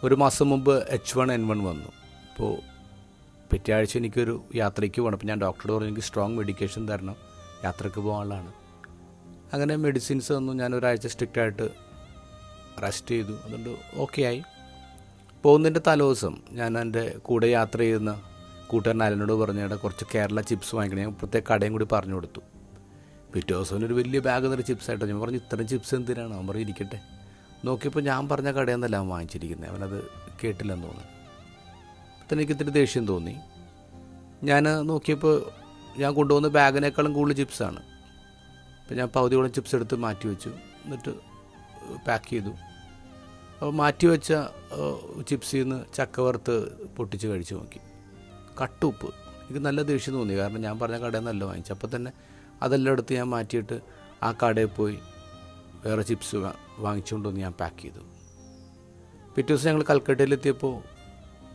ഒരു മാസം മുമ്പ് H1N1 വന്നു. അപ്പോൾ പിറ്റേ ആഴ്ച എനിക്കൊരു യാത്രയ്ക്ക് പോകണം. അപ്പോൾ ഞാൻ ഡോക്ടറോട് പറഞ്ഞു എനിക്ക് സ്ട്രോങ് മെഡിക്കേഷൻ തരണം, യാത്രയ്ക്ക് പോകാനുള്ളതാണ്. അങ്ങനെ മെഡിസിൻസ് തന്നു. ഞാൻ ഒരാഴ്ച സ്ട്രിക്റ്റായിട്ട് റെസ്റ്റ് ചെയ്തു. അതുകൊണ്ട് ഓക്കെ ആയി. പോകുന്നതിൻ്റെ തലേദിവസം ഞാൻ എൻ്റെ കൂടെ യാത്ര ചെയ്യുന്ന കൂട്ടുകാരൻ അലനോട് പറഞ്ഞ കുറച്ച് കേരള ചിപ്സ് വാങ്ങിക്കണം. ഞാൻ പ്രത്യേക കടയും കൂടി പറഞ്ഞു കൊടുത്തു. പിറ്റേ ദിവസം ഒരു വലിയ ബാഗ് നിറയെ ചിപ്സായിട്ടോ. ഞാൻ പറഞ്ഞു ഇത്രയും ചിപ്സ് എന്തിനാണ്? അവൻ പറഞ്ഞു ഇരിക്കട്ടെ. നോക്കിയപ്പോൾ ഞാൻ പറഞ്ഞ കടയിൽ നിന്നല്ല അവൻ വാങ്ങിച്ചിരിക്കുന്നത്. അവനത് കേട്ടില്ലെന്ന് തോന്നുന്നു. അപ്പം എനിക്ക് ഇത്തിരി ദേഷ്യം തോന്നി. ഞാൻ നോക്കിയപ്പോൾ ഞാൻ കൊണ്ടുപോകുന്ന ബാഗിനേക്കാളും കൂടുതൽ ചിപ്സാണ്. അപ്പോൾ ഞാൻ പകുതിയോളം ചിപ്സ് എടുത്ത് മാറ്റി വെച്ചു. എന്നിട്ട് പാക്ക് ചെയ്തു. അപ്പോൾ മാറ്റി വെച്ച ചിപ്സിൽ നിന്ന് ചക്ക വറുത്ത് പൊട്ടിച്ച് കഴിച്ച് നോക്കി. കട്ടുപ്പ്. എനിക്ക് നല്ല ദേഷ്യം തോന്നി. കാരണം ഞാൻ പറഞ്ഞ കടയിൽ നിന്നല്ല വാങ്ങിച്ചു. അപ്പോൾ തന്നെ അതെല്ലാം എടുത്ത് ഞാൻ മാറ്റിയിട്ട് ആ കടയിൽ പോയി വേറെ ചിപ്സ് വാങ്ങിച്ചുകൊണ്ടുവന്ന് ഞാൻ പാക്ക് ചെയ്തു. പിറ്റേ ദിവസം ഞങ്ങൾ കൽക്കട്ടയിലെത്തിയപ്പോൾ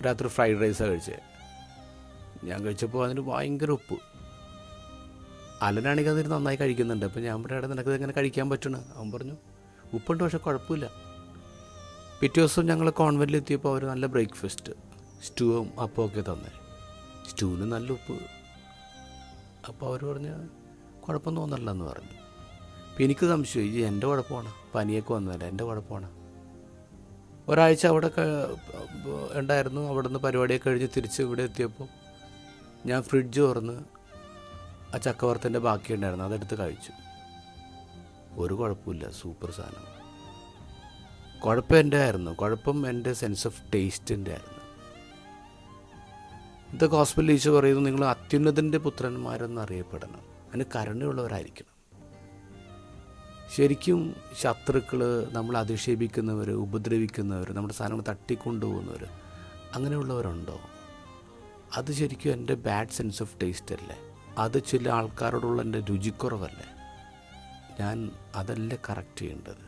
രാത്രി ഫ്രൈഡ് റൈസാണ് കഴിച്ചത്. ഞാൻ കഴിച്ചപ്പോൾ അതിന് ഭയങ്കര ഉപ്പ്. അലനാണെങ്കിൽ അതിന് നന്നായി കഴിക്കുന്നുണ്ട്. അപ്പോൾ ഞാൻ പറയാം നിനക്കത് എങ്ങനെ കഴിക്കാൻ പറ്റണം? അവൻ പറഞ്ഞു ഉപ്പുണ്ട്, പക്ഷേ കുഴപ്പമില്ല. പിറ്റേ ദിവസം ഞങ്ങൾ കോൺവെൻറ്റിലെത്തിയപ്പോൾ അവർ നല്ല ബ്രേക്ക്ഫാസ്റ്റ് സ്റ്റൂവും അപ്പമൊക്കെ തന്നെ. സ്റ്റൂവിന് നല്ല ഉപ്പ്. അപ്പോൾ അവർ പറഞ്ഞ് കുഴപ്പം തോന്നണില്ലെന്ന് പറഞ്ഞു. അപ്പോൾ എനിക്ക് സംശയം ഇത് എൻ്റെ കുഴപ്പമാണ്, പനിയൊക്കെ വന്നതല്ല എൻ്റെ കുഴപ്പമാണ്. ഒരാഴ്ച അവിടെ ഉണ്ടായിരുന്നു. അവിടെ നിന്ന് പരിപാടിയൊക്കെ കഴിഞ്ഞ് തിരിച്ച് ഇവിടെ എത്തിയപ്പോൾ ഞാൻ ഫ്രിഡ്ജ് തുറന്ന് ആ ചക്കവറുത്തിൻ്റെ ബാക്കി ഉണ്ടായിരുന്നു, അതെടുത്ത് കഴിച്ചു. ഒരു കുഴപ്പമില്ല, സൂപ്പർ സാധനം. കുഴപ്പം എൻ്റെ ആയിരുന്നു. കുഴപ്പം എൻ്റെ സെൻസ് ഓഫ് ടേസ്റ്റിൻ്റെ ആയിരുന്നു. ഇതൊക്കെ ഹോസ്പിറ്റലിൽ ഈശോ പറയുന്നു നിങ്ങൾ അത്യുന്നതൻ്റെ പുത്രന്മാരെന്ന് അറിയപ്പെടണം, അതിന് കരുണയുള്ളവരായിരിക്കണം. ശരിക്കും ശത്രുക്കൾ, നമ്മൾ അധിക്ഷേപിക്കുന്നവർ, ഉപദ്രവിക്കുന്നവർ, നമ്മുടെ സാധനങ്ങൾ തട്ടിക്കൊണ്ടുപോകുന്നവർ, അങ്ങനെയുള്ളവരുണ്ടോ? അത് ശരിക്കും എൻ്റെ ബാഡ് സെൻസ് ഓഫ് ടേസ്റ്റ് അല്ലേ? അത് ചില ആൾക്കാരോടുള്ള എൻ്റെ രുചിക്കുറവല്ലേ? ഞാൻ അതല്ലേ കറക്റ്റ് ചെയ്യേണ്ടത്?